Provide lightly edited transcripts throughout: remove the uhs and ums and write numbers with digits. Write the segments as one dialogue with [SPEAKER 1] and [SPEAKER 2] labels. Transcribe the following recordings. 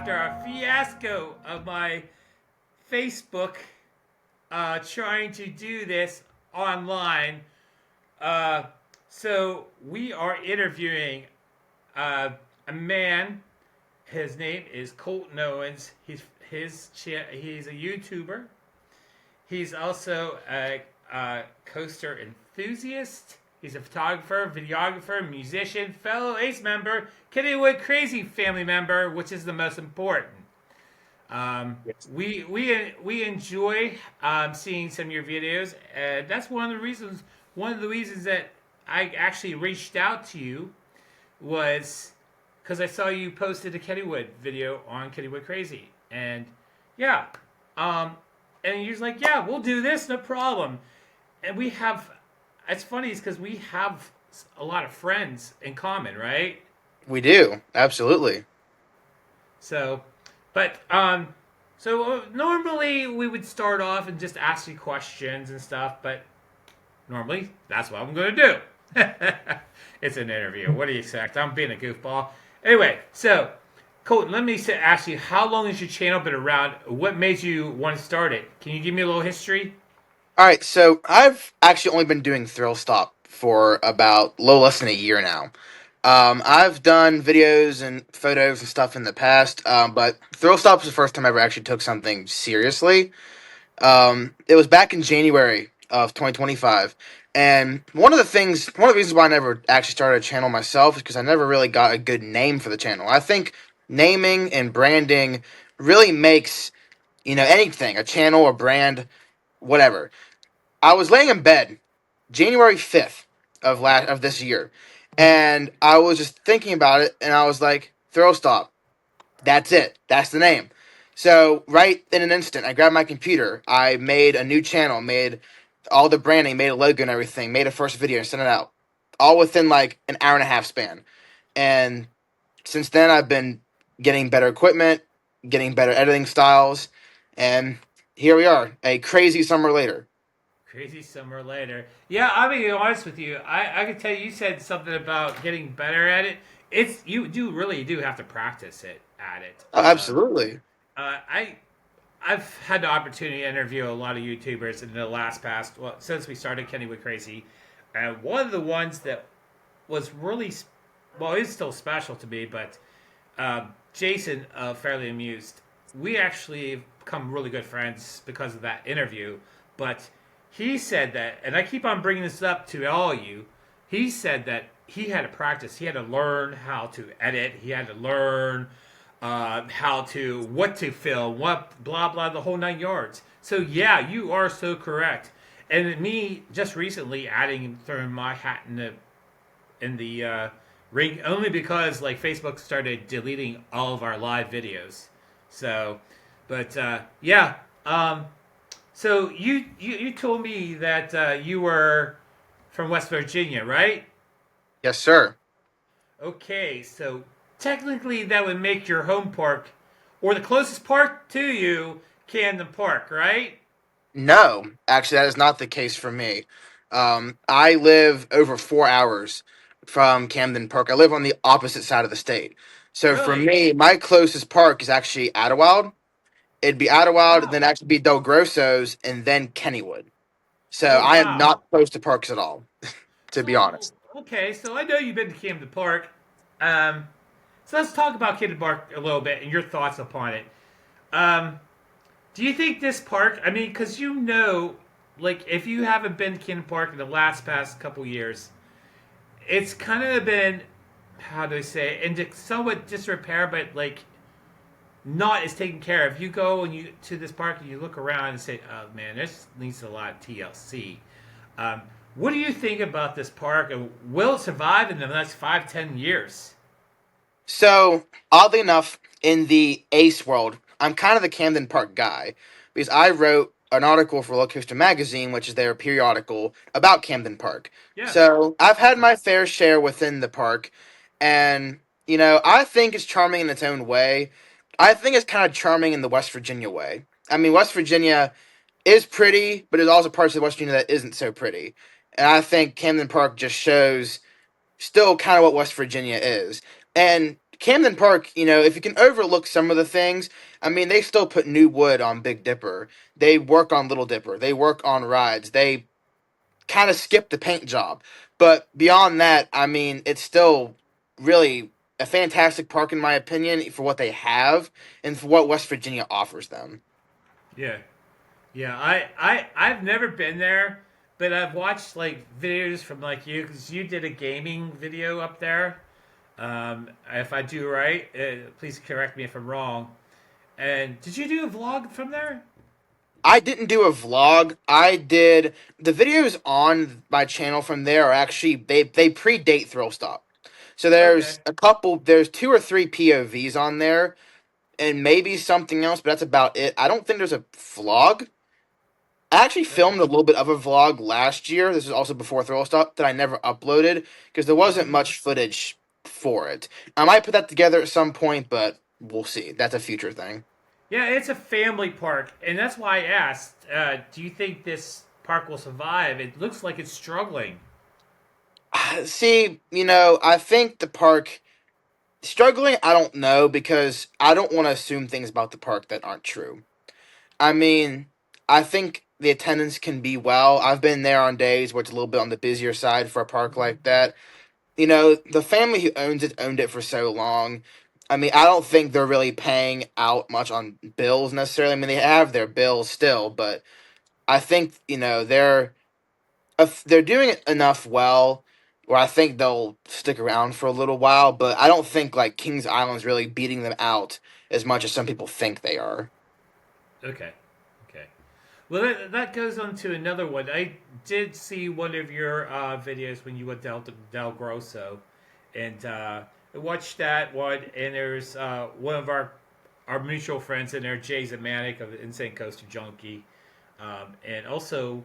[SPEAKER 1] after a fiasco of my Facebook trying to do this online. Uh, so we are interviewing a man. His name is Colten Owens. He's a YouTuber. He's also a coaster enthusiast. He's a photographer, videographer, musician, fellow ACE member, Kennywood Krazy family member, which is the most important.
[SPEAKER 2] Yes.
[SPEAKER 1] We enjoy seeing some of your videos, and that's one of the reasons. One of the reasons that I actually reached out to you was because I saw you posted a Kennywood video on Kennywood Krazy, and yeah, um, and you're like, yeah, we'll do this, no problem. And we have, it's funny, is because we have a lot of friends in common, right?
[SPEAKER 2] We do. Absolutely.
[SPEAKER 1] So, but normally we would start off and just ask you questions and stuff, but normally that's what I'm going to do. It's an interview. What do you expect? I'm being a goofball. Anyway, so Colton, let me ask you, how long has your channel been around? What made you want to start it? Can you give me a little history?
[SPEAKER 2] All right. So I've actually only been doing Thrill Stop for about a little less than a year now. I've done videos and photos and stuff in the past, but Thrill Stop was the first time I ever actually took something seriously. It was back in January of 2025. And one of the reasons why I never actually started a channel myself is because I never really got a good name for the channel. I think naming and branding really makes, anything, a channel, a brand, whatever. I was laying in bed January 5th of this year, and I was just thinking about it, and I was like, throw stop. That's it. That's the name. So right in an instant, I grabbed my computer. I made a new channel, made all the branding, made a logo and everything, made a first video and sent it out, all within like an hour and a half span. And since then, I've been getting better equipment, getting better editing styles, and here we are, a crazy summer later.
[SPEAKER 1] Crazy summer later. Yeah, I'll be honest with you. I can tell you said something about getting better at it. It's you do really do have to practice it at it.
[SPEAKER 2] Oh, absolutely.
[SPEAKER 1] I I've had the opportunity to interview a lot of YouTubers in the last past well since we started Kennywood Krazy, and one of the ones that was really well is still special to me, but Jason Fairly Amused. We actually have become really good friends because of that interview, but he said that, and I keep on bringing this up to all of you. He said that he had to practice. He had to learn how to edit. He had to learn how to what to film, what blah blah, the whole 9 yards. So yeah, you are so correct. And me just recently adding throwing my hat in the ring only because like Facebook started deleting all of our live videos. So, but yeah. So you told me that you were from West Virginia, right?
[SPEAKER 2] Yes, sir.
[SPEAKER 1] Okay, so technically that would make your home park, or the closest park to you, Camden Park, right?
[SPEAKER 2] No, actually, that is not the case for me. I live over 4 hours from Camden Park. I live on the opposite side of the state. So for
[SPEAKER 1] Really?
[SPEAKER 2] me, my closest park is actually Idlewild. It'd be Idlewild, then
[SPEAKER 1] Wow.
[SPEAKER 2] actually be Del Grosso's, and then Kennywood. So
[SPEAKER 1] Oh
[SPEAKER 2] I am
[SPEAKER 1] wow.
[SPEAKER 2] not close to parks at all, to be
[SPEAKER 1] So
[SPEAKER 2] honest.
[SPEAKER 1] okay, so I know you've been to Camden Park. Um, so let's talk about Camden Park a little bit and your thoughts upon it. Um, do you think this park? I mean, because like if you haven't been to Camden Park in the last past couple years, it's kind of been how do I say it, in somewhat disrepair, but like not as taken care of. You go and you to this park and you look around and say, "Oh man, this needs a lot of TLC." Um, what do you think about this park, and will it survive in the next 5, 10 years?
[SPEAKER 2] So oddly enough, in the Ace world, I'm kind of the Camden Park guy because I wrote an article for Roller Coaster Magazine, which is their periodical about Camden Park.
[SPEAKER 1] Yeah,
[SPEAKER 2] So I've had
[SPEAKER 1] awesome.
[SPEAKER 2] my fair share within the park, and I think it's charming in its own way. I think it's kind of charming in the West Virginia way. I mean, West Virginia is pretty, but there's also parts of West Virginia that isn't so pretty. And I think Camden Park just shows still kind of what West Virginia is. And Camden Park, if you can overlook some of the things, I mean, they still put new wood on Big Dipper. They work on Little Dipper. They work on rides. They kind of skip the paint job. But beyond that, I mean, it's still really a fantastic park, in my opinion, for what they have and for what West Virginia offers them.
[SPEAKER 1] Yeah. Yeah, I've never been there, but I've watched like videos from like you because you did a gaming video up there. If I do right, please correct me if I'm wrong. And did you do a vlog from there?
[SPEAKER 2] I didn't do a vlog. I did the videos on my channel from there are actually they predate Thrill Stop. So
[SPEAKER 1] Okay.
[SPEAKER 2] there's two or three POVs on there and maybe something else, but that's about it. I don't think there's a vlog. I actually
[SPEAKER 1] Okay.
[SPEAKER 2] filmed a little bit of a vlog last year. This is also before Thrill Stop that I never uploaded because there wasn't
[SPEAKER 1] Hmm.
[SPEAKER 2] much footage for it. I might put that together at some point, but we'll see. That's a future thing.
[SPEAKER 1] Yeah, it's a family park, and that's why I asked. Do you think this park will survive? It looks like it's struggling.
[SPEAKER 2] See, I think the park struggling. I don't know because I don't want to assume things about the park that aren't true. I mean, I think the attendance can be well. I've been there on days where it's a little bit on the busier side for a park like that. The family who owns it owned it for so long. I mean, I don't think they're really paying out much on bills necessarily. I mean, they have their bills still, but I think they're doing it enough well where I think they'll stick around for a little while. But I don't think like Kings Island's really beating them out as much as some people think they are.
[SPEAKER 1] Okay. Okay. Well, that goes on to another one. I did see one of your videos when you went down to Del Grosso, and I watched that one. And there's one of our mutual friends in there, Jay Zamanek of Insane Coaster Junkie, and also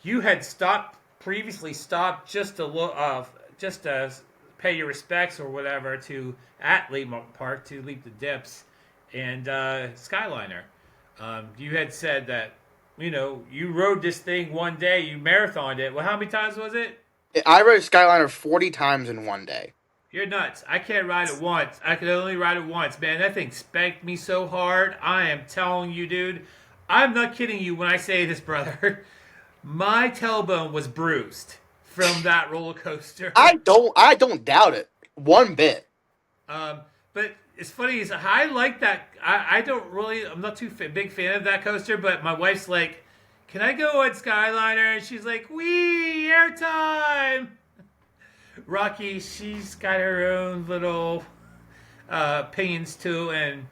[SPEAKER 1] you had previously stopped just to look, just to pay your respects or whatever to at Leap Park to leap the dips, and Skyliner. You had said that you rode this thing one day, you marathoned it. Well, how many times was it?
[SPEAKER 2] I rode Skyliner 40 times in one day.
[SPEAKER 1] You're nuts. I can't ride it once. I could only ride it once. Man, that thing spanked me so hard. I am telling you, dude. I'm not kidding you when I say this, brother. My tailbone was bruised from that roller coaster.
[SPEAKER 2] I don't doubt it one bit.
[SPEAKER 1] Um, but it's funny is I like that. I don't really. I'm not too big fan of that coaster. But my wife's like, "Can I go on Skyliner?" And she's like, "Wee airtime." Rocky, she's got her own little opinions too, and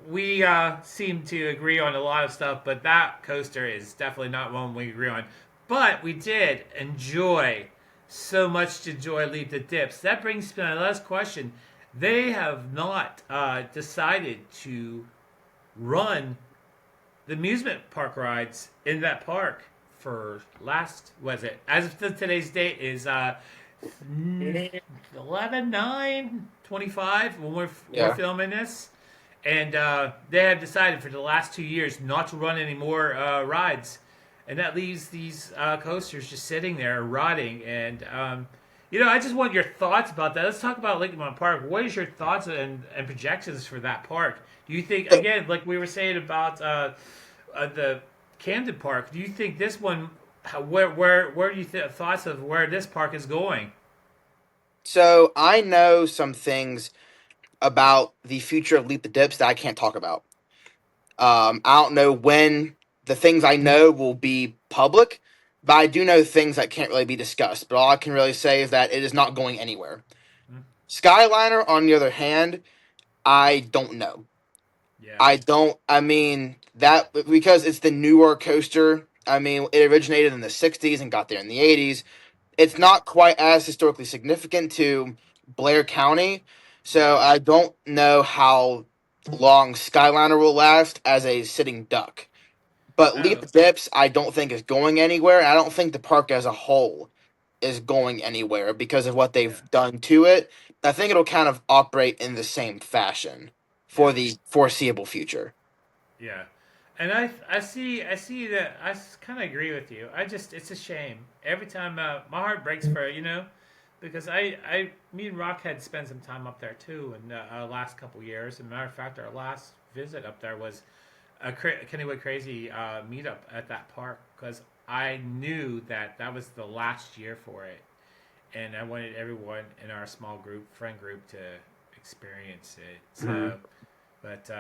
[SPEAKER 1] we seem to agree on a lot of stuff. But that coaster is definitely not one we agree on. But we did enjoy so much to enjoy Leap the Dips. That brings me to my last question. They have not decided to run the amusement park rides in that park for last, was it? As of today's date is 11/9/25 when we're
[SPEAKER 2] Yeah.
[SPEAKER 1] filming this. And they have decided for the last 2 years not to run any more rides. And that leaves these coasters just sitting there rotting. And I just want your thoughts about that. Let's talk about Lincoln Park. What is your thoughts and projections for that park? Do you think, again, like we were saying about the Camden Park, do you think this one, where do you thoughts of where this park is going?
[SPEAKER 2] So I know some things about the future of Leap the Dips that I can't talk about. I don't know when the things I know will be public, but I do know things that can't really be discussed. But all I can really say is that it is not going anywhere.
[SPEAKER 1] Hmm?
[SPEAKER 2] Skyliner, on the other hand, I don't know.
[SPEAKER 1] Yeah,
[SPEAKER 2] I don't. I mean that because it's the newer coaster. I mean, it originated in the '60s and got there in the '80s. It's
[SPEAKER 1] yeah,
[SPEAKER 2] not quite as historically significant to Blair County, so
[SPEAKER 1] yeah,
[SPEAKER 2] I don't know how long Skyliner will last as a sitting duck. But Leap
[SPEAKER 1] oh,
[SPEAKER 2] the Dips, I don't think is going anywhere. And I don't think the park as a whole is going anywhere because of what
[SPEAKER 1] yeah,
[SPEAKER 2] they've done to it. I think it'll kind of operate in the same fashion for
[SPEAKER 1] yeah.
[SPEAKER 2] the foreseeable future.
[SPEAKER 1] Yeah, and I see that kind of agree with you. It's a shame every time my heart breaks for because me and Rock had spent some time up there too in the last couple years. As a matter of fact, our last visit up there was a Kennywood Krazy meetup at that park because I knew that that was the last year for it, and I wanted everyone in our small friend group, to experience it. So, but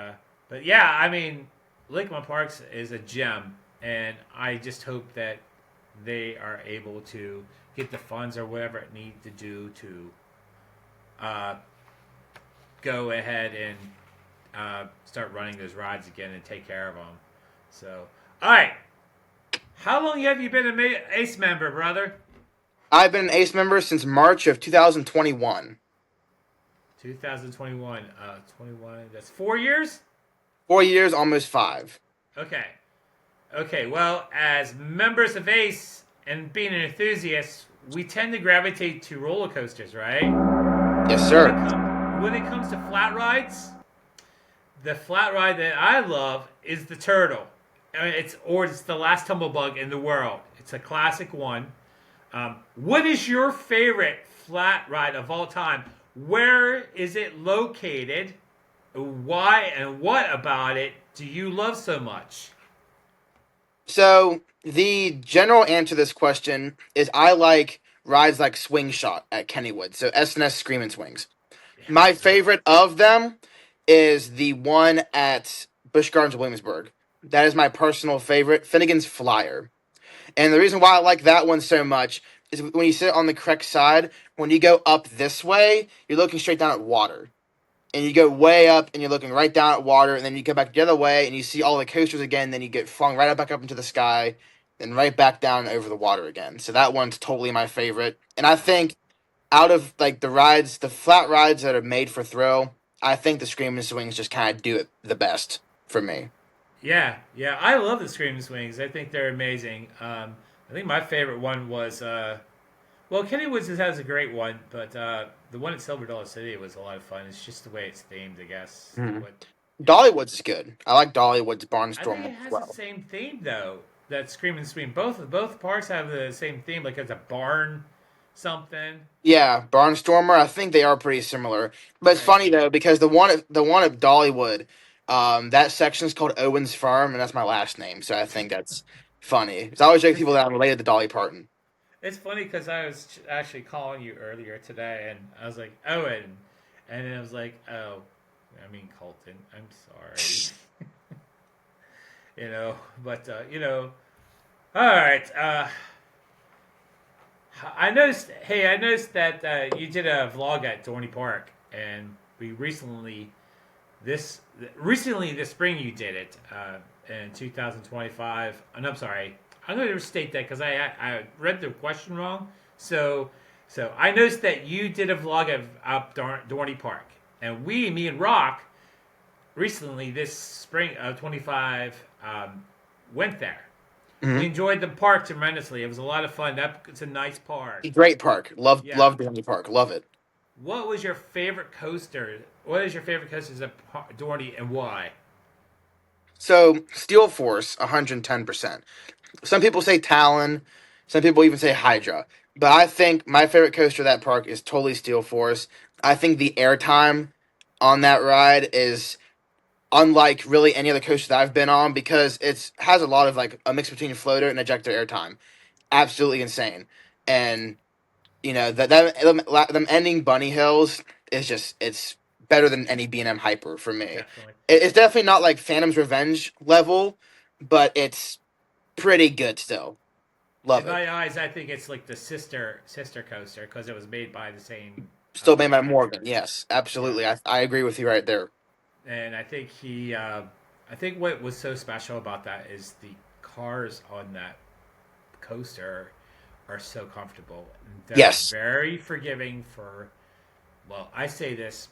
[SPEAKER 1] but yeah, I mean, Lakeland Parks is a gem, and I just hope that they are able to get the funds or whatever it needs to do to uh, go ahead and start running those rides again and take care of them. So, all right. How long have you been an ACE member, brother?
[SPEAKER 2] I've been an ACE member since March of 2021.
[SPEAKER 1] 2021. 21. That's 4 years?
[SPEAKER 2] 4 years, almost five.
[SPEAKER 1] Okay. Okay. Well, as members of ACE and being an enthusiast, we tend to gravitate to roller coasters, right?
[SPEAKER 2] Yes, sir.
[SPEAKER 1] When it comes to flat rides, the flat ride that I love is the Turtle. I mean, it's the last tumblebug in the world. It's a classic one. What is your favorite flat ride of all time? Where is it located? Why and what about it do you love so much?
[SPEAKER 2] So the general answer to this question is I like rides like Swing Shot at Kennywood. So S&S Screaming Swings. My
[SPEAKER 1] Yeah.
[SPEAKER 2] favorite of them is the one at Busch Gardens, Williamsburg. That is my personal favorite, Finnegan's Flyer. And the reason why I like that one so much is when you sit on the correct side, when you go up this way, you're looking straight down at water. And you go way up and you're looking right down at water, and then you go back the other way and you see all the coasters again, then you get flung right back up into the sky, then right back down over the water again. So that one's totally my favorite. And I think out of like the rides, the flat rides that are made for thrill, I think the Screaming Swings just kind of do it the best for me.
[SPEAKER 1] Yeah, yeah, I love the Screaming Swings. I think they're amazing. I think my favorite one was well, Kennywood's has a great one, but the one at Silver Dollar City was a lot of fun. It's just the way it's themed, I guess.
[SPEAKER 2] Mhm.
[SPEAKER 1] What you know,
[SPEAKER 2] Dollywood's is good. I like Dollywood's
[SPEAKER 1] I think
[SPEAKER 2] Barnstormer
[SPEAKER 1] it
[SPEAKER 2] as
[SPEAKER 1] has the
[SPEAKER 2] well.
[SPEAKER 1] same theme though. That Screaming Swing. Both parks have the same theme, like it's a barn, something.
[SPEAKER 2] Yeah, Barnstormer. I think they are pretty similar, but it's
[SPEAKER 1] Right.
[SPEAKER 2] funny though because the one at Dollywood, that section is called Owens Farm, and that's my last name, so I think that's funny. It's always joke to
[SPEAKER 1] It's
[SPEAKER 2] people that I'm related to Dolly Parton.
[SPEAKER 1] it's funny because I was actually calling you earlier today, and I was like Owen, and then I was like, oh, I mean Colton. I'm sorry. But all right. I noticed. Hey, I noticed that you did a vlog at Dorney Park, and we this recently this spring you did it in 2025. And I'm sorry, I'm going to state that because I read the question wrong. So I noticed that you did a vlog of up Dorney Park, and me and Rock, recently this spring of 25 went there. We
[SPEAKER 2] Hmm.
[SPEAKER 1] enjoyed the park tremendously. It was a lot of fun. It's a nice park.
[SPEAKER 2] Great park.
[SPEAKER 1] Yeah.
[SPEAKER 2] Love Dorney Park. Love it.
[SPEAKER 1] What was your favorite coaster? What is your favorite coasters at Dorney and why?
[SPEAKER 2] So Steel Force, 110%. Some people say Talon. Some people even say Hydra. But I think my favorite coaster at that park is totally Steel Force. I think the airtime on that ride is unlike really any other coaster that I've been on because it's has a lot of like a mix between floater and ejector airtime. Absolutely insane. And them ending bunny hills is just it's better than any B&M hyper for me.
[SPEAKER 1] Definitely.
[SPEAKER 2] It's definitely not like Phantom's Revenge level, but it's pretty good still. Love
[SPEAKER 1] In
[SPEAKER 2] it.
[SPEAKER 1] my eyes, I think it's like the sister coaster because it was made by the same
[SPEAKER 2] Still made by
[SPEAKER 1] manufacturer.
[SPEAKER 2] Morgan. Yes,
[SPEAKER 1] Yeah,
[SPEAKER 2] absolutely. I agree with you right there.
[SPEAKER 1] and I think what was so special about that is the cars on that coaster are so comfortable. They're
[SPEAKER 2] Yes.
[SPEAKER 1] very forgiving for. Well, I say this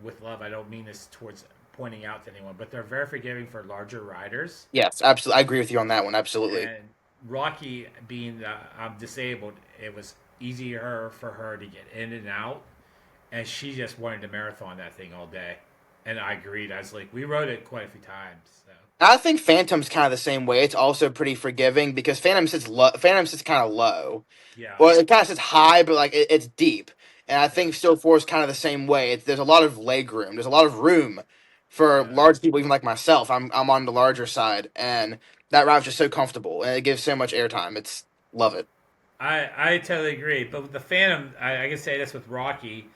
[SPEAKER 1] with love. I don't mean this towards pointing out to anyone, but they're very forgiving for larger riders.
[SPEAKER 2] Yes, absolutely. I agree with you on that one. Absolutely.
[SPEAKER 1] And Rocky being disabled, it was easier for her to get in and out, and she just wanted to marathon that thing all day. and I agreed. I was like, we wrote it quite a few times. So
[SPEAKER 2] I think Phantom's kind of the same way. It's also pretty forgiving because Phantom sits kind of low.
[SPEAKER 1] yeah,
[SPEAKER 2] Well, it kind of sits high, but like it's deep. And I
[SPEAKER 1] yeah,
[SPEAKER 2] think Still 4 is kind of the same way. There's a lot of leg room. There's a lot of room for
[SPEAKER 1] yeah.
[SPEAKER 2] large people, even like myself. I'm on the larger side, and that route's just so comfortable, and it gives so much airtime. It's love it.
[SPEAKER 1] I totally agree. But with the Phantom, I can say this with Rocky,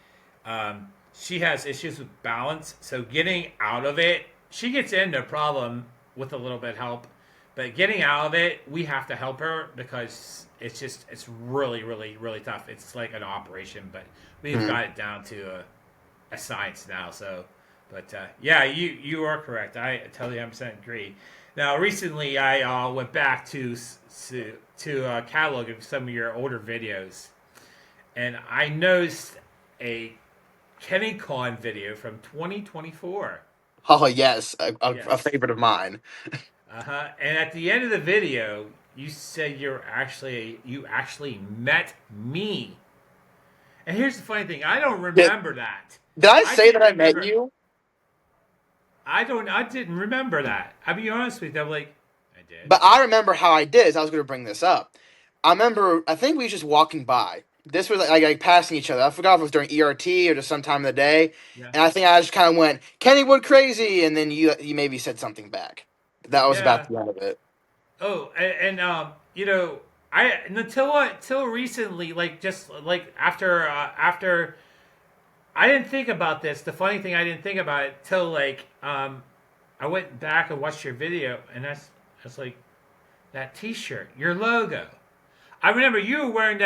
[SPEAKER 1] she has issues with balance. So getting out of it, she gets in no problem with a little bit of help. But getting out of it, we have to help her because it's really, really, really tough. It's like an operation, but we've
[SPEAKER 2] Mhm.
[SPEAKER 1] got it down to a science now. So, but yeah, you are correct. I totally 100% agree. Now, recently, I went back to catalog of some of your older videos, and I noticed a KennyCon video from 2024.
[SPEAKER 2] Oh yes, a
[SPEAKER 1] Yes.
[SPEAKER 2] favorite of mine.
[SPEAKER 1] Uh huh. And at the end of the video, you said you actually met me. And here's the funny thing: I don't
[SPEAKER 2] Did,
[SPEAKER 1] remember that.
[SPEAKER 2] did I
[SPEAKER 1] I
[SPEAKER 2] say
[SPEAKER 1] didn't
[SPEAKER 2] that I met
[SPEAKER 1] remember.
[SPEAKER 2] you?
[SPEAKER 1] I didn't remember that. I'll be honest with you. I'm like, I did.
[SPEAKER 2] But I remember how I did. So I was going to bring this up. I remember. I think we were just walking by. This was like passing each other. I forgot if it was during ERT or just some time of the day.
[SPEAKER 1] Yeah.
[SPEAKER 2] And I think I just kind of went Kennywood Krazy, and then you maybe said something back. That was about
[SPEAKER 1] Yeah.
[SPEAKER 2] the end of it.
[SPEAKER 1] Oh, and you know, I until recently, like just like after I didn't think about this. The funny thing, I didn't think about it till like I went back and watched your video, and that's like that T-shirt, your logo. I remember you were wearing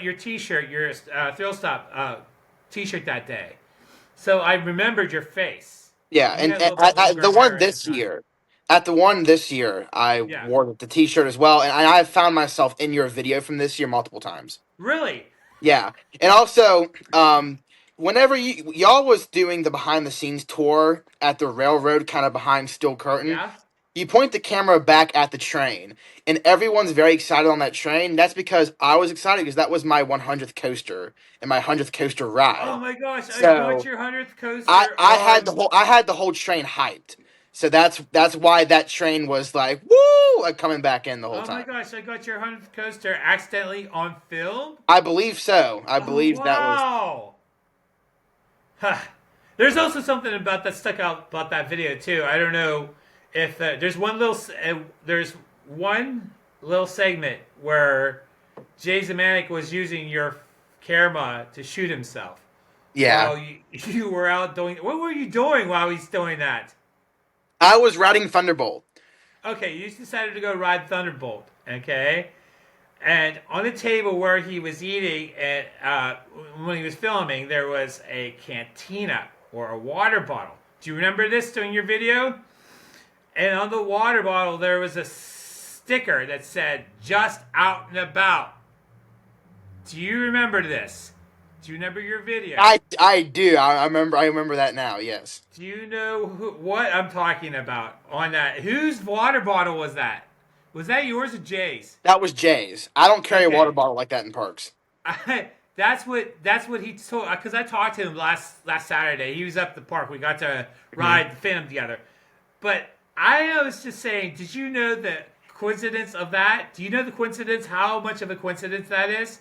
[SPEAKER 1] your T-shirt, your Thrill Stop T-shirt that day. So I remembered your face.
[SPEAKER 2] Yeah,
[SPEAKER 1] You
[SPEAKER 2] and,
[SPEAKER 1] had a little bit
[SPEAKER 2] at
[SPEAKER 1] longer
[SPEAKER 2] the one
[SPEAKER 1] hair at the
[SPEAKER 2] this
[SPEAKER 1] time.
[SPEAKER 2] year, at the one this year, I
[SPEAKER 1] Yeah.
[SPEAKER 2] wore the T-shirt as well, and I found myself in your video from this year multiple times.
[SPEAKER 1] Really?
[SPEAKER 2] Yeah, and also, whenever y'all was doing the behind the scenes tour at the railroad, kind of behind steel curtain,
[SPEAKER 1] Yeah.
[SPEAKER 2] you point the camera back at the train, and everyone's very excited on that train. That's because I was excited because that was my 100th coaster and my 100th coaster
[SPEAKER 1] Oh
[SPEAKER 2] ride.
[SPEAKER 1] my gosh! I got
[SPEAKER 2] So
[SPEAKER 1] your 100th
[SPEAKER 2] I
[SPEAKER 1] coaster
[SPEAKER 2] I had the
[SPEAKER 1] on.
[SPEAKER 2] whole I had the whole train hyped. So that's why that train was like woo, like coming back in the whole
[SPEAKER 1] Oh my
[SPEAKER 2] time.
[SPEAKER 1] gosh! I got your 100th coaster accidentally on film.
[SPEAKER 2] I believe so. I
[SPEAKER 1] Oh
[SPEAKER 2] believe that was
[SPEAKER 1] wow! Huh. There's also something about that stuck out about that video too. I don't know if there's one little segment where Jay Zemanek was using your camera to shoot himself
[SPEAKER 2] yeah.
[SPEAKER 1] while you were out doing. What were you doing while he's doing that?
[SPEAKER 2] I was riding Thunderbolt.
[SPEAKER 1] Okay, you decided to go ride Thunderbolt. Okay, and on the table where he was eating, and when he was filming, there was a cantina or a water bottle. Do you remember this during your video? And on the water bottle, there was a sticker that said "Just out and about." Do you remember this? Do you remember your video?
[SPEAKER 2] I do. I remember that now. Yes.
[SPEAKER 1] Do you know what I'm talking about on that? Whose water bottle was that? Was that yours or Jay's?
[SPEAKER 2] That was Jay's. I don't carry a water
[SPEAKER 1] Okay.
[SPEAKER 2] bottle like that in parks.
[SPEAKER 1] That's what he told because I talked to him last Saturday. He was up at the park. We got to
[SPEAKER 2] Mhm.
[SPEAKER 1] ride the Phantom together. But I was just saying, did you know the coincidence of that? Do you know the coincidence? How much of a coincidence that is?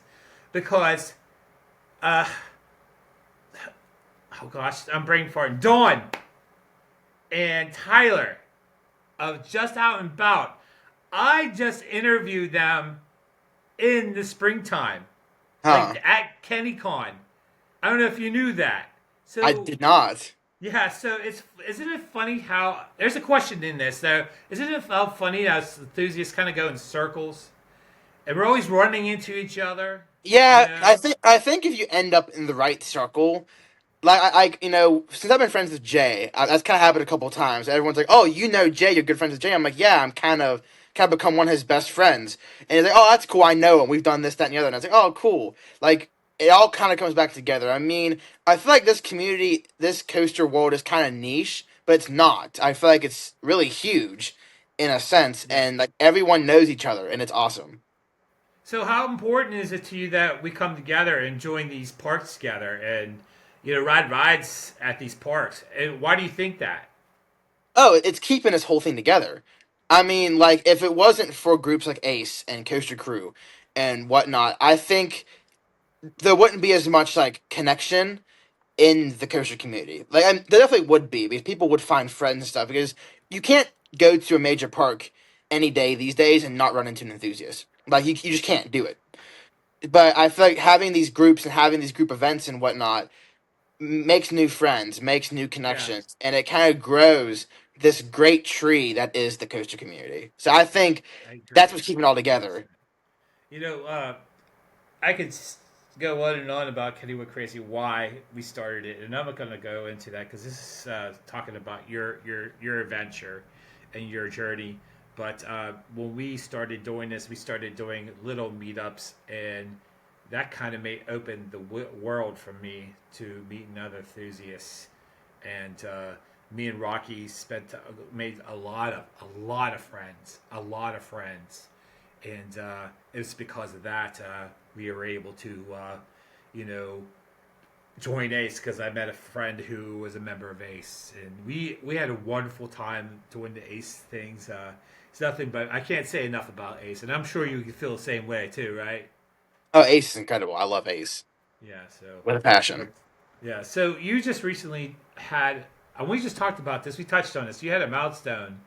[SPEAKER 1] Because, uh, oh gosh, I'm brain farting. Dawn and Tyler of Just Out and About. I just interviewed them in the springtime,
[SPEAKER 2] Huh.
[SPEAKER 1] like at KennyCon. I don't know if you knew that.
[SPEAKER 2] I
[SPEAKER 1] So
[SPEAKER 2] did not.
[SPEAKER 1] yeah, so isn't it funny how there's a question in this though? Isn't it how funny how enthusiasts kind of go in circles and we're always running into each other? You
[SPEAKER 2] Yeah,
[SPEAKER 1] know?
[SPEAKER 2] I think if you end up in the right circle, like since I've been friends with Jay, that's kind of happened a couple of times. Everyone's like, "Oh, you know Jay, you're good friends with Jay." I'm like, "Yeah, I'm kind of become one of his best friends." And he's like, "Oh, that's cool. I know him. We've done this, that, and the other." And I was like, "Oh, cool." Like it all kind of comes back together. I mean, I feel like this community, this coaster world, is kind of niche, but it's not. I feel like it's really huge, in a sense,
[SPEAKER 1] Yeah.
[SPEAKER 2] and like everyone knows each other, and it's awesome.
[SPEAKER 1] So how important is it to you that we come together and join these parks together and ride rides at these parks. And why do you think that?
[SPEAKER 2] Oh, it's keeping this whole thing together. I mean, like if it wasn't for groups like Ace and Coaster Crew and whatnot, I think there wouldn't be as much like connection in the coaster community. Like, there definitely would be because people would find friends and stuff. Because you can't go to a major park any day these days and not run into an enthusiast. Like, you just can't do it. But I feel like having these groups and having these group events and whatnot makes new friends, makes new
[SPEAKER 1] Yeah,
[SPEAKER 2] connections, and it kind of grows this great tree that is the coaster community. So I think
[SPEAKER 1] I agree.
[SPEAKER 2] that's what's keeping it all together.
[SPEAKER 1] 100%. You know, I could go on and on about Kennywood Crazy, why we started it, and I'm not going to go into that because this is talking about your adventure and your journey. But when we started doing this, we started doing little meetups, and that kind of made open the world for me to meeting other enthusiasts. And me and Rocky made a lot of friends, and it was because of that we were able to, you know, join Ace because I met a friend who was a member of Ace, and we had a wonderful time doing the Ace things. It's nothing but I can't say enough about Ace, and I'm sure you feel the same way too, right?
[SPEAKER 2] Oh, Ace is incredible. I love Ace
[SPEAKER 1] Yeah. So,
[SPEAKER 2] with a passion.
[SPEAKER 1] but yeah. So you just recently had, and we just talked about this. We touched on this. You had a milestone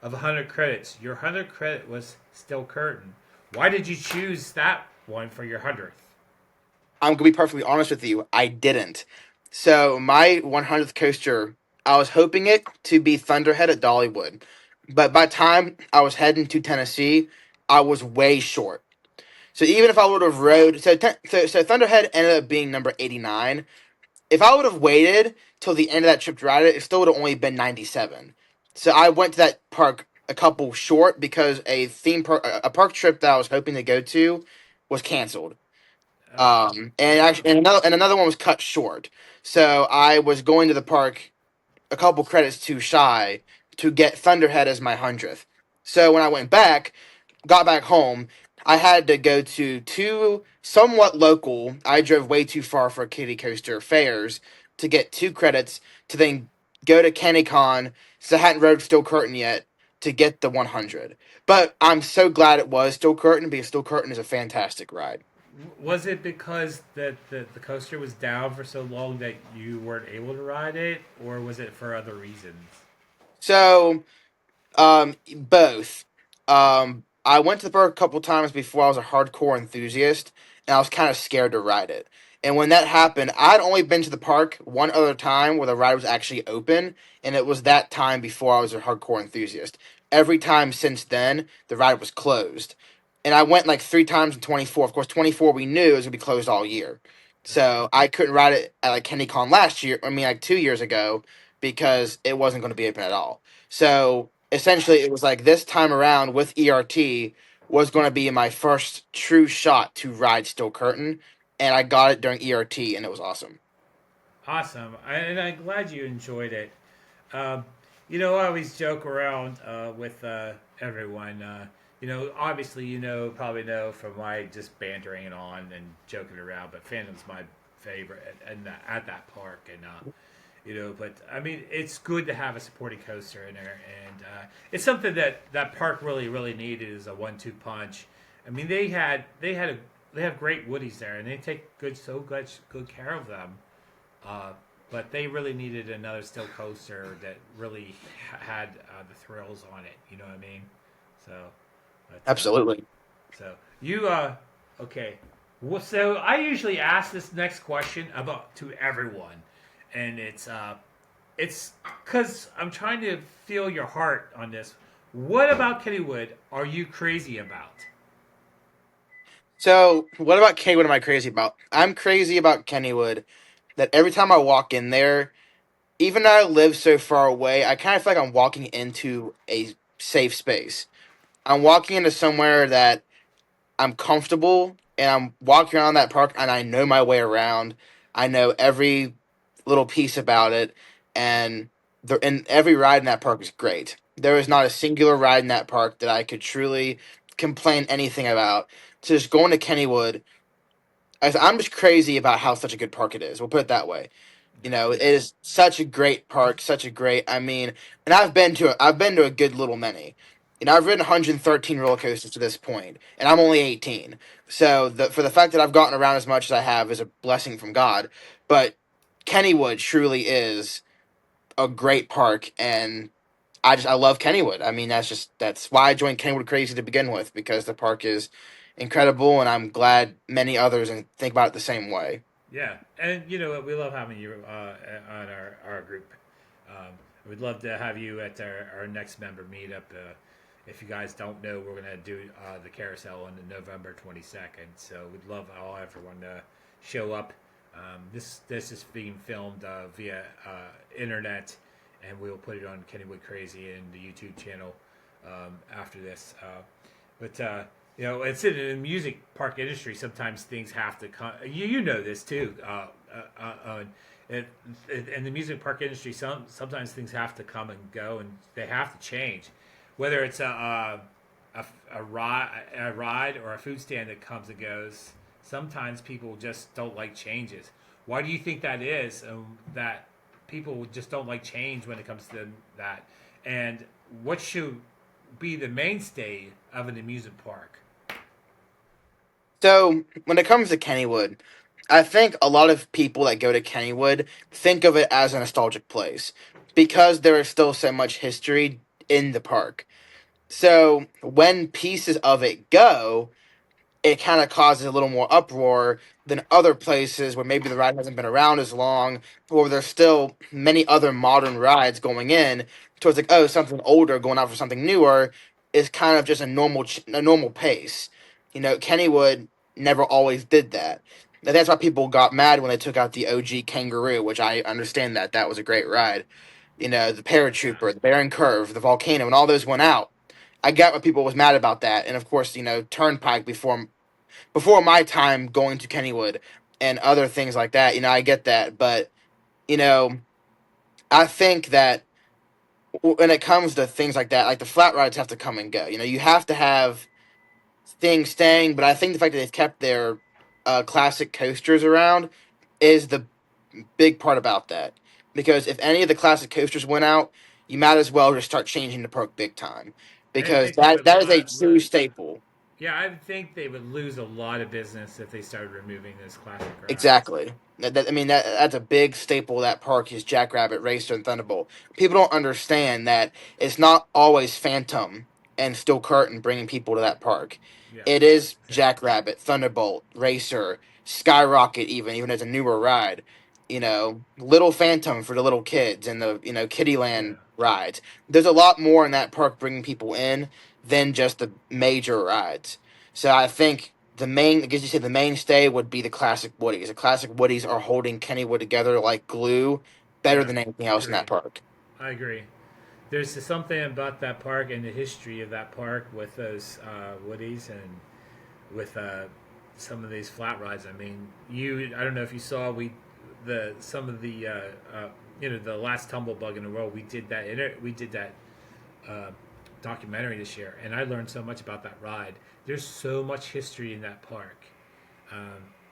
[SPEAKER 1] of 100 credits. Your 100 credit was still curtain. Why did you choose that one for your 100th?
[SPEAKER 2] I'm gonna be perfectly honest with you. I didn't. So my 100th coaster, I was hoping it to be Thunderhead at Dollywood, but by the time I was heading to Tennessee, I was way short. So even if I would have rode, so Thunderhead ended up being number 89. If I would have waited till the end of that trip to ride it, it still would have only been 97. So I went to that park a couple short because a park trip that I was hoping to go to was canceled. And
[SPEAKER 1] Yeah.
[SPEAKER 2] actually, and another one was cut short. So I was going to the park a couple credits too shy to get Thunderhead as my 100th. So when I went back, got back home, I had to go to two somewhat local. I drove way too far for a kiddie coaster fairs to get 2 credits to then go to KennyCon. So I hadn't rode Steel Curtain yet to get the 100. But I'm so glad it was Steel Curtain because Steel Curtain is a fantastic ride.
[SPEAKER 1] Was it because the coaster was down for so long that you weren't able to ride it, or was it for other reasons?
[SPEAKER 2] So both. I went to the park a couple times before I was a hardcore enthusiast, and I was kind of scared to ride it. And when that happened, I'd only been to the park one other time where the ride was actually open, and it was that time before I was a hardcore enthusiast. Every time since then, the ride was closed. And I went like 3 times in 24. Of course, 24 we knew it was gonna be closed all year.
[SPEAKER 1] Right.
[SPEAKER 2] So I couldn't ride it at like KennyCon last year. I mean, like 2 years ago, because it wasn't going to be open at all. So essentially, it was like this time around with ERT was going to be my first true shot to ride Steel Curtain, and I got it during ERT, and it was awesome.
[SPEAKER 1] Awesome, and I'm glad you enjoyed it. Um, I always joke around with everyone. Obviously, probably know from my just bantering on and joking around, but Phantom's my favorite at that park, and but I mean, it's good to have a supporting coaster in there, and it's something that that park really, really needed is a 1-2 punch. I mean, they have great woodies there, and they take good care of them. Uh, but they really needed another still coaster that really had the thrills on it. You know what I mean? So, but
[SPEAKER 2] Absolutely.
[SPEAKER 1] so you okay. Well, so I usually ask this next question about to everyone, and it's because I'm trying to feel your heart on this. What about Kennywood are you crazy about?
[SPEAKER 2] So, what about Kennywood am I crazy about? I'm crazy about Kennywood that every time I walk in there, even though I live so far away, I kind of feel like I'm walking into a safe space. I'm walking into somewhere that I'm comfortable and I'm walking around that park and I know my way around. I know every little piece about it, and every ride in that park is great. There is not a singular ride in that park that I could truly complain anything about. So just going to Kennywood, I'm just crazy about how such a good park it is. We'll put it that way. You know, it
[SPEAKER 1] Yeah.
[SPEAKER 2] is such a great park, such a great. I mean, and I've been to a good little many. You know, I've ridden 113 roller coasters to this point, and I'm only 18. So for the fact that I've gotten around as much as I have is a blessing from God. But Kennywood truly is a great park, and I love Kennywood. I mean, that's why I joined Kennywood Crazy to begin with, because the park is incredible, and I'm glad many others and think about it the same way.
[SPEAKER 1] Yeah, and you know what? We love having you on our group. We'd love to have you at our next member meetup. If you guys don't know, we're going to do the carousel on November 22nd. So we'd love everyone to show up. This is being filmed via internet, and we'll put it on Kennywood Crazy and the YouTube channel after this. But you know, it's in the music park industry. Sometimes things have to come. You know this too. In, in the music park industry, sometimes things have to come and go, and they have to change. Whether it's a ride or a food stand that comes and goes, sometimes people just don't like changes. Why do you think that is? That people just don't like change when it comes to that. And what should be the mainstay of an amusement park?
[SPEAKER 2] So when it comes to Kennywood, I think a lot of people that go to Kennywood think of it as a nostalgic place because there is still so much history in the park. So when pieces of it go, it kind of causes a little more uproar than other places where maybe the ride hasn't been around as long, or there's still many other modern rides going in. Towards like, oh, something older going out for something newer is kind of just a normal pace. You know, Kennywood never always did that. And that's why people got mad when they took out the OG Kangaroo, which I understand that was a great ride. You know, the
[SPEAKER 1] Yeah,
[SPEAKER 2] Paratrooper, the Baron Curve, the Volcano, and all those went out. I get what people was mad about that, and of course, you know, Turnpike before my time going to Kennywood and other things like that. You know, I get that, but you know, I think that when it comes to things like that, like the flat rides have to come and go. You know, you have to have things staying, but I think the fact that they've kept their classic coasters around is the big part about that. Because if any of the classic coasters went out, you might as well just start changing the park big time,
[SPEAKER 1] I
[SPEAKER 2] because
[SPEAKER 1] think they would.
[SPEAKER 2] that is a true staple.
[SPEAKER 1] Yeah, I think they would lose a lot of business if they started removing those classic rides.
[SPEAKER 2] Exactly. I mean, that's a big staple of that park is Jackrabbit, Racer, and Thunderbolt. People don't understand that it's not always Phantom and Steel Curtain bringing people to that park.
[SPEAKER 1] Yeah,
[SPEAKER 2] It is
[SPEAKER 1] exactly.
[SPEAKER 2] Jackrabbit, Thunderbolt, Racer, Skyrocket, even as a newer ride. You know, Little Phantom for the little kids and the
[SPEAKER 1] Yeah,
[SPEAKER 2] Kiddieland rides. There's a lot more in that park bringing people in than just the major rides. So I think because you said the mainstay would be the classic Woodies. The classic Woodies are holding Kennywood together like glue, better
[SPEAKER 1] yeah,
[SPEAKER 2] than anything else in
[SPEAKER 1] agree.
[SPEAKER 2] that park.
[SPEAKER 1] I agree. There's something about that park and the history of that park with those woodies and with some of these flat rides. I mean, I don't know if you saw some of the the last tumble bug in the world. We did that uh, documentary this year, and I learned so much about that ride. There's so much history in that park,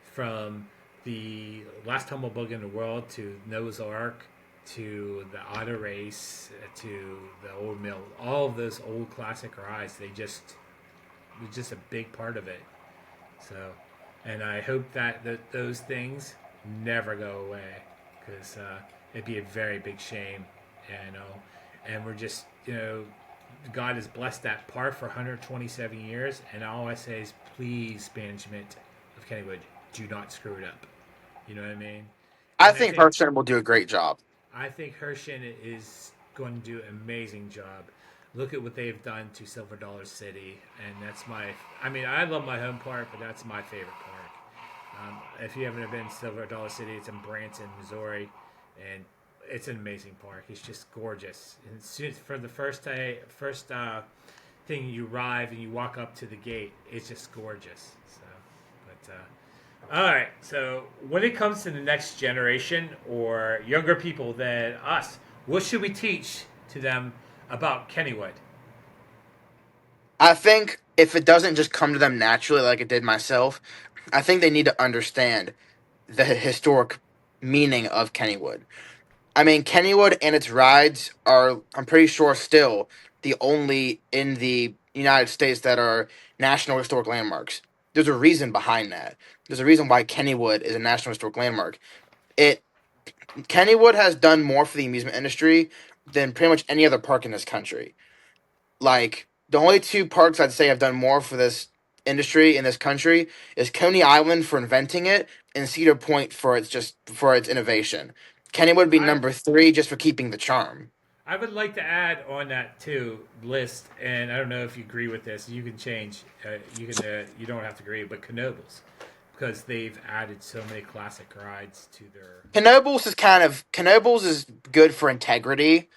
[SPEAKER 1] from the last tumble bug in the world to Noah's Ark to the auto race to the old mill. All of those old classic rides, they just was just a big part of it. So, and I hope that those things never go away because it'd be a very big shame, you know. And we're just, God has blessed that park for 127 years, and all I say is, please, management of Kennywood, do not screw it up. You know what I mean?
[SPEAKER 2] I
[SPEAKER 1] And I
[SPEAKER 2] think
[SPEAKER 1] think
[SPEAKER 2] Hearthstone will do a great job.
[SPEAKER 1] Hershin is going to do an amazing job. Look at what they've done to Silver Dollar City, and that's my. I mean, I love my home park, but that's my favorite park. If you haven't been to Silver Dollar City, it's in Branson, Missouri, and it's an amazing park. It's just gorgeous. And for the first thing you arrive and you walk up to the gate, it's just gorgeous. So, but all right. So when it comes to the next generation or younger people than us, what should we teach to them about Kennywood?
[SPEAKER 2] I think if it doesn't just come to them naturally like it did myself, I think they need to understand the historic meaning of Kennywood. I mean, Kennywood and its rides are, I'm pretty sure, still the only in the United States that are National Historic Landmarks. There's a reason behind that. There's a reason why Kennywood is a National Historic Landmark. It Kennywood has done more for the amusement industry than pretty much any other park in this country. Like the only two parks I'd say have done more for this industry in this country is Coney Island for inventing it and Cedar Point for its innovation. Kenny would be
[SPEAKER 1] I
[SPEAKER 2] number three just for keeping the charm.
[SPEAKER 1] I would like to add on that too list, and I don't know if you agree with this. You can change. You don't have to agree, but Knoebels, because they've added so many classic rides to their.
[SPEAKER 2] Knoebels is good for integrity.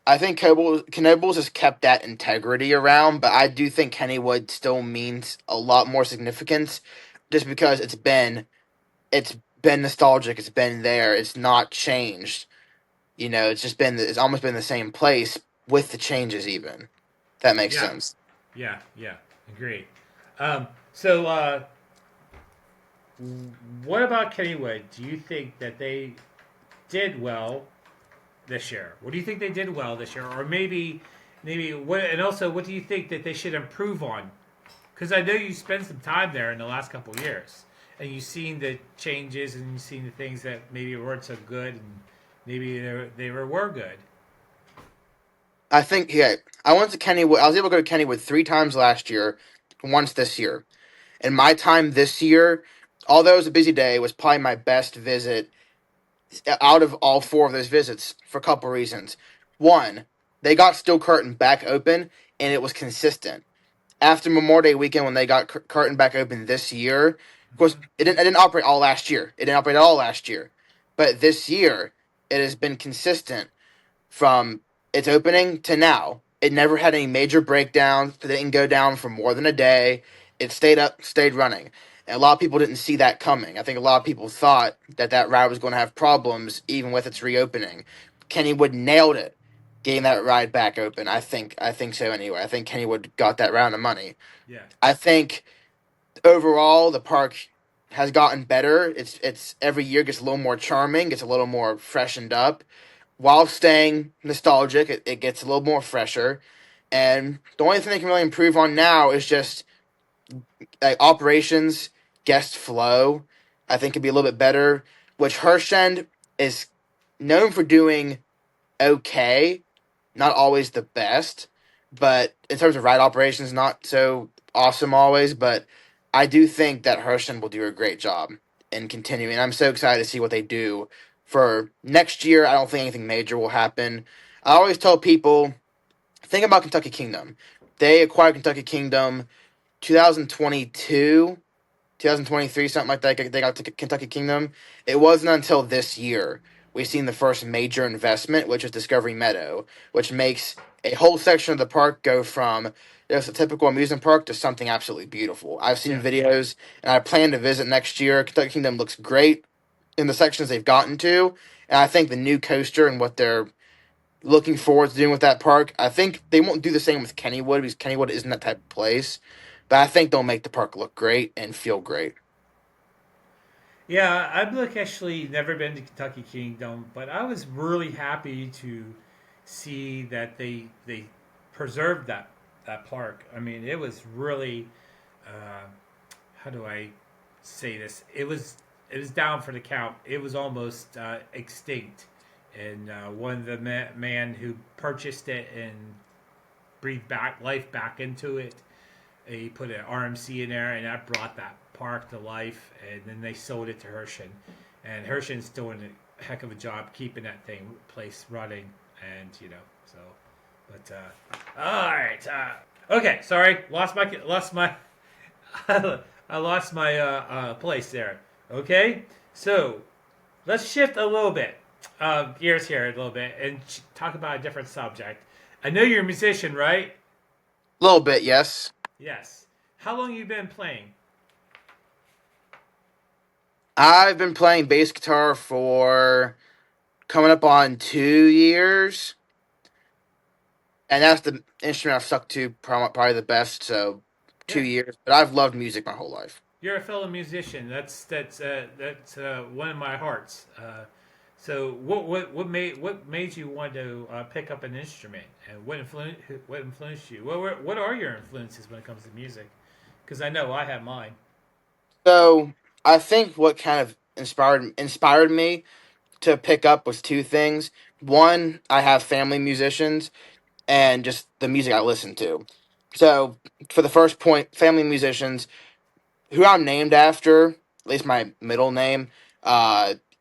[SPEAKER 2] I think Knoebels has kept that integrity around, but I do think Kennywood still means a lot more significance just because it's been nostalgic, it's been there, it's not changed. It's almost been the same place with the changes even. If that makes
[SPEAKER 1] Yeah,
[SPEAKER 2] sense.
[SPEAKER 1] yeah, agreed. So, what about Kennywood? Do you think that they did well this year? What do you think they did well this year, or maybe what? And also, what do you think that they should improve on? Because I know you spent some time there in the last couple of years, and you've seen the changes and you've seen the things that maybe weren't so good, and maybe were good.
[SPEAKER 2] I think yeah, I went to Kennywood. I was able to go to Kennywood 3 times last year, once this year. And my time this year, although it was a busy day, was probably my best visit out of all four of those visits for a couple reasons. One, they got Steel Curtain back open, and it was consistent. After Memorial Day weekend, when they got Curtain back open this year, of course, it didn't operate all last year. It didn't operate all last year, but this year it has been consistent from its opening to now. It never had any major breakdowns. It didn't go down for more than a day. It stayed up, stayed running. And a lot of people didn't see that coming. I think a lot of people thought that ride was going to have problems even with its reopening. Kennywood nailed it, getting that ride back open. I think so anyway. I think Kennywood got that round of money.
[SPEAKER 1] Yeah,
[SPEAKER 2] I think overall the park has gotten better. It's every year gets a little more charming, gets a little more freshened up while staying nostalgic. It gets a little more fresher. And the only thing they can really improve on now is just like operations, guest flow. I think could be a little bit better. Which Hershend is known for doing okay, not always the best, but in terms of ride operations, not so awesome always. But I do think that Hershend will do a great job in continuing. I'm so excited to see what they do for next year. I don't think anything major will happen. I always tell people, think about Kentucky Kingdom. They acquired Kentucky Kingdom 2022, 2023, something like that. They got to Kentucky Kingdom. It wasn't until this year we've seen the first major investment, which is Discovery Meadow, which makes a whole section of the park go from just a typical amusement park to something absolutely beautiful. I've seen
[SPEAKER 1] yeah,
[SPEAKER 2] videos, and I plan to visit next year. Kentucky Kingdom looks great in the sections they've gotten to, and I think the new coaster and what they're looking forward to doing with that park, I think they won't do the same with Kennywood because Kennywood isn't that type of place. But I think they'll make the park look great and feel great.
[SPEAKER 1] yeah. I've actually never been to Kentucky Kingdom, but I was really happy to see that they preserved that park. I mean, it was really uh, how do I say this? It was down for the count. It was almost extinct, and one of the man who purchased it and breathed back life back into it, he put an RMC in there, and that brought that park to life. And then they sold it to Hershen, and Hershen's doing a heck of a job keeping that place running, and so. But all right, okay. Sorry, lost my I lost my place there. Okay, so let's shift a little bit gears here a little bit and talk about a different subject. I know you're a musician, right?
[SPEAKER 2] A little bit, yes.
[SPEAKER 1] Yes. How long you been playing?
[SPEAKER 2] I've been playing bass guitar for coming up on 2 years, and that's the instrument I've stuck to probably the best. So two
[SPEAKER 1] Yeah.
[SPEAKER 2] years, but I've loved music my whole life.
[SPEAKER 1] you're a fellow musician. That's one of my hearts. So what made you want to pick up an instrument, and what influenced you? What are your influences when it comes to music? Because I know I have mine.
[SPEAKER 2] So I think what kind of inspired me to pick up was two things. One, I have family musicians, and just the music I listen to. So for the first point, family musicians, who I'm named after, at least my middle name,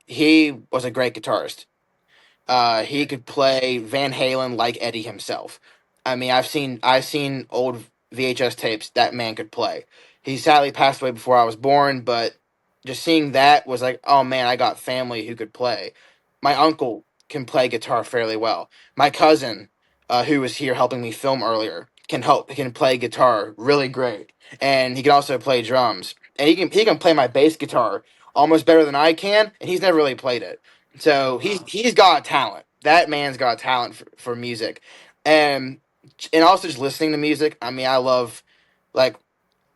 [SPEAKER 2] he was a great guitarist. He
[SPEAKER 1] Okay.
[SPEAKER 2] could play Van Halen like Eddie himself. I mean, I've seen old VHS tapes that man could play. He sadly passed away before I was born, but just seeing that was like, oh man, I got family who could play. My uncle can play guitar fairly well. My cousin, who was here helping me film earlier, can play guitar really great, and he can also play drums. And he can play my bass guitar almost better than I can, and he's never really played it.
[SPEAKER 1] Oh
[SPEAKER 2] So
[SPEAKER 1] wow.
[SPEAKER 2] he's got talent. That man's got talent for music, and also just listening to music. I mean, I love like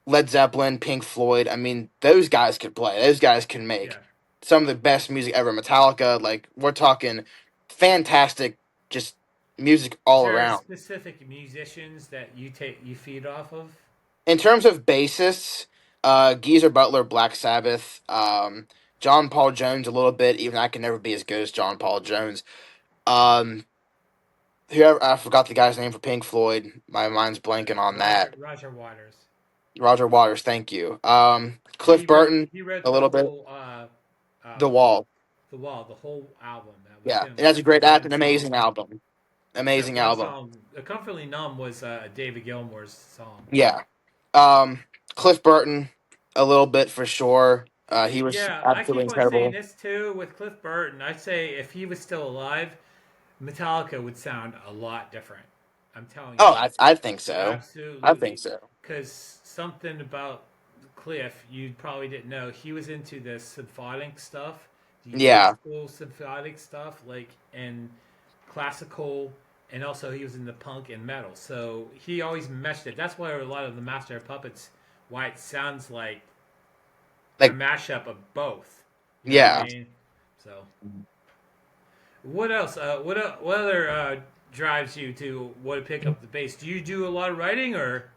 [SPEAKER 2] Led Zeppelin, Pink Floyd. I mean, those guys could play. Those guys can
[SPEAKER 1] Yeah.
[SPEAKER 2] make some of the best music ever. Metallica, like we're talking fantastic, just music
[SPEAKER 1] Is
[SPEAKER 2] all
[SPEAKER 1] there
[SPEAKER 2] around.
[SPEAKER 1] specific musicians that you feed off of?
[SPEAKER 2] In terms of bassists, Geezer Butler, Black Sabbath, John Paul Jones a little bit. Even I can never be as good as John Paul Jones. Um, whoever I forgot the guy's name for Pink Floyd. My mind's blanking on that.
[SPEAKER 1] Roger Waters.
[SPEAKER 2] Roger Waters, thank you. Cliff
[SPEAKER 1] He wrote
[SPEAKER 2] Burton
[SPEAKER 1] he wrote
[SPEAKER 2] a
[SPEAKER 1] the
[SPEAKER 2] little bit.
[SPEAKER 1] whole uh,
[SPEAKER 2] The Wall,
[SPEAKER 1] the Wall, the whole album. That was
[SPEAKER 2] yeah,
[SPEAKER 1] him.
[SPEAKER 2] and that's a great,
[SPEAKER 1] Except
[SPEAKER 2] that's
[SPEAKER 1] one
[SPEAKER 2] an
[SPEAKER 1] song.
[SPEAKER 2] amazing album.
[SPEAKER 1] Except
[SPEAKER 2] Amazing
[SPEAKER 1] one
[SPEAKER 2] album.
[SPEAKER 1] song. Comfortably Numb was David Gilmour's song.
[SPEAKER 2] Yeah. Um, Cliff Burton a little bit for sure. He was
[SPEAKER 1] Yeah, I
[SPEAKER 2] absolutely
[SPEAKER 1] keep on saying
[SPEAKER 2] incredible.
[SPEAKER 1] this too with Cliff Burton. I'd say if he was still alive, Metallica would sound a lot different. I'm telling
[SPEAKER 2] Oh,
[SPEAKER 1] you.
[SPEAKER 2] I think so. I think
[SPEAKER 1] Absolutely.
[SPEAKER 2] so.
[SPEAKER 1] Because something about Cliff you probably didn't know. He was into the symphonic stuff, the old
[SPEAKER 2] Yeah,
[SPEAKER 1] school symphonic stuff, like and classical, and also he was into punk and metal. So he always meshed it. That's why a lot of the Master of Puppets, why it sounds like a
[SPEAKER 2] like
[SPEAKER 1] mashup of both. You know what I
[SPEAKER 2] yeah.
[SPEAKER 1] mean? So what else? What other drives you to want to pick up the bass? Do you do a lot of writing or?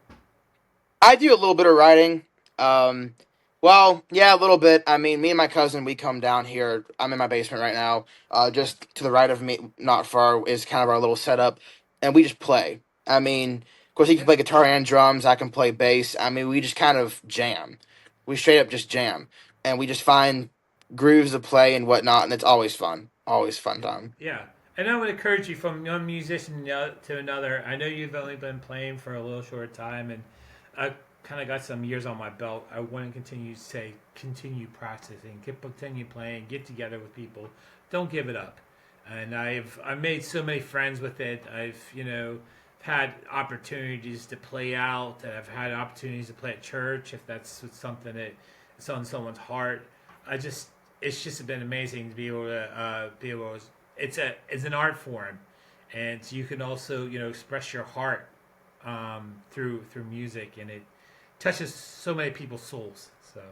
[SPEAKER 2] I do a little bit of writing. Um, well, yeah, a little bit. I mean, me and my cousin, we come down here. I'm in my basement right now. Just to the right of me, not far, is kind of our little setup, and we just play. I mean, of course, he can
[SPEAKER 1] Yeah.
[SPEAKER 2] play guitar and drums. I can play bass. I mean, we just kind of jam. We straight up just jam, and we just find grooves to play and whatnot, and it's always fun. Always fun time.
[SPEAKER 1] Yeah. And I would encourage you from one musician to another. I know you've only been playing for a little short time, and I kind of got some years on my belt. I want to continue practicing, continue playing, get together with people. Don't give it up. And I've made so many friends with it. I've had opportunities to play out. And I've had opportunities to play at church if that's something that is on someone's heart. I just it's just been amazing to be able to it's an art form, and you can also express your heart through music, and it touches so many people's souls. So,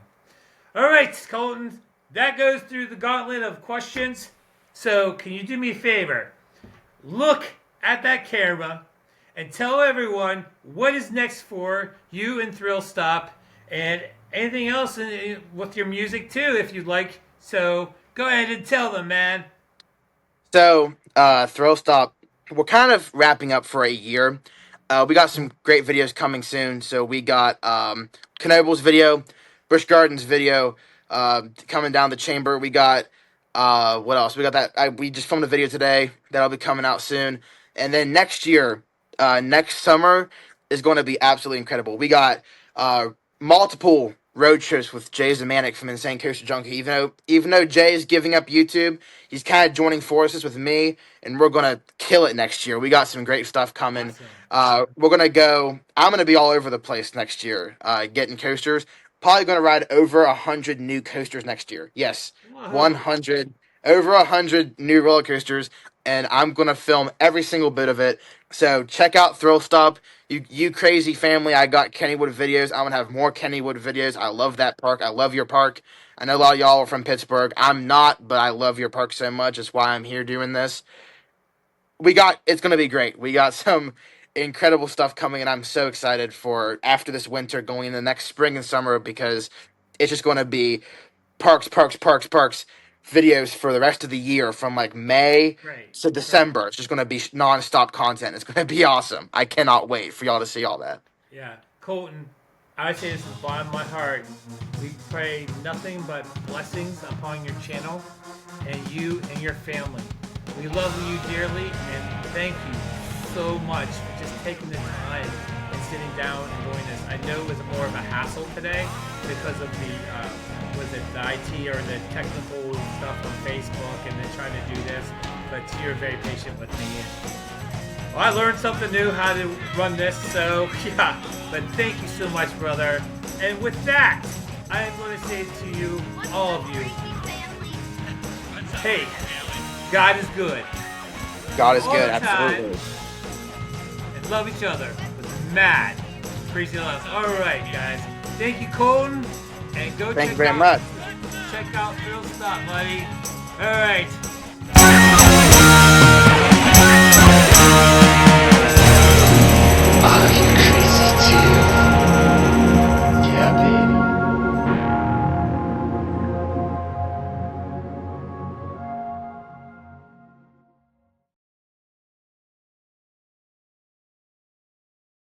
[SPEAKER 1] all right, Colton, that goes through the gauntlet of questions. So, can you do me a favor? Look at that camera and tell everyone what is next for you and Thrill Stop, and anything else with your music too, if you'd like. So, go ahead and tell them, man.
[SPEAKER 2] So, Thrill Stop, we're kind of wrapping up for a year. We got some great videos coming soon. So we got Knoble's video, Busch Gardens video, coming down the chamber. We got what else? We got that. We just filmed a video today that'll be coming out soon. And then next year, next summer is going to be absolutely incredible. We got multiple road trips with Jay Zemanek from Insane Coaster Junkie. Even though Jay is giving up YouTube, he's kind of joining forces with me, and we're gonna kill it next year. We got some great stuff coming.
[SPEAKER 1] Awesome.
[SPEAKER 2] We're gonna go. I'm gonna be all over the place next year, getting coasters. Probably gonna ride over 100 new coasters next year. Yes,
[SPEAKER 1] Whoa.
[SPEAKER 2] 100 over 100 new roller coasters, and I'm gonna film every single bit of it. So check out Thrill Stop. You crazy family. I got Kennywood videos. I'm gonna have more Kennywood videos. I love that park. I love your park. I know a lot of y'all are from Pittsburgh. I'm not, but I love your park so much. That's why I'm here doing this. It's gonna be great. We got some incredible stuff coming, and I'm so excited for after this winter going into the next spring and summer because it's just gonna be parks, parks, parks, parks videos for the rest of the year from like May
[SPEAKER 1] Right.
[SPEAKER 2] to
[SPEAKER 1] Right.
[SPEAKER 2] December. It's just gonna be non-stop content. It's gonna be awesome. I cannot wait for y'all to see all that.
[SPEAKER 1] Yeah. Colten, I say this from the bottom of my heart. We pray nothing but blessings upon your channel and you and your family. We love you dearly and thank you so much for just taking the time and sitting down and doing this. I know it was more of a hassle today because of the IT or the technical stuff on Facebook and then trying to do this, but you're very patient with me. Well, I learned something new how to run this, so yeah. But thank you so much, brother. And with that, I am going to say to you, all of you, hey, God is good.
[SPEAKER 2] God is
[SPEAKER 1] All
[SPEAKER 2] good,
[SPEAKER 1] the time.
[SPEAKER 2] absolutely.
[SPEAKER 1] And love each other with mad, crazy love. All right, guys. Thank you, Colten. And go
[SPEAKER 2] Thank you very much.
[SPEAKER 1] check out Thrill Stop, buddy. All right.